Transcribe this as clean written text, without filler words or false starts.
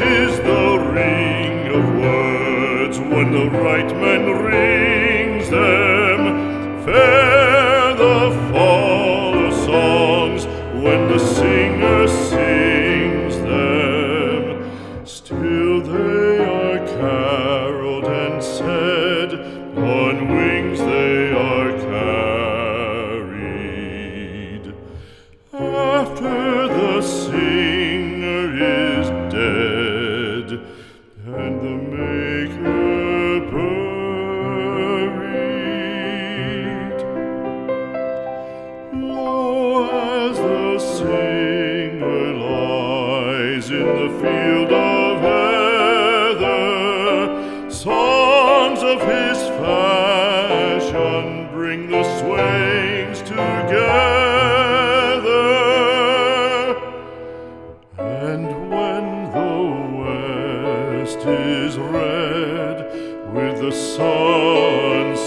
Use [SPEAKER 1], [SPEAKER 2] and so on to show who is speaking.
[SPEAKER 1] 'tis the ring of words when the right man rings them. Fair the fall of songs when the singer sings them. Still they are caroled and said, on wings they are carried. After the singer is dead and the maker buried, lo, as the singer lies in the field of heather, songs of his fashion bring the swains together. And when the west is red with the sunset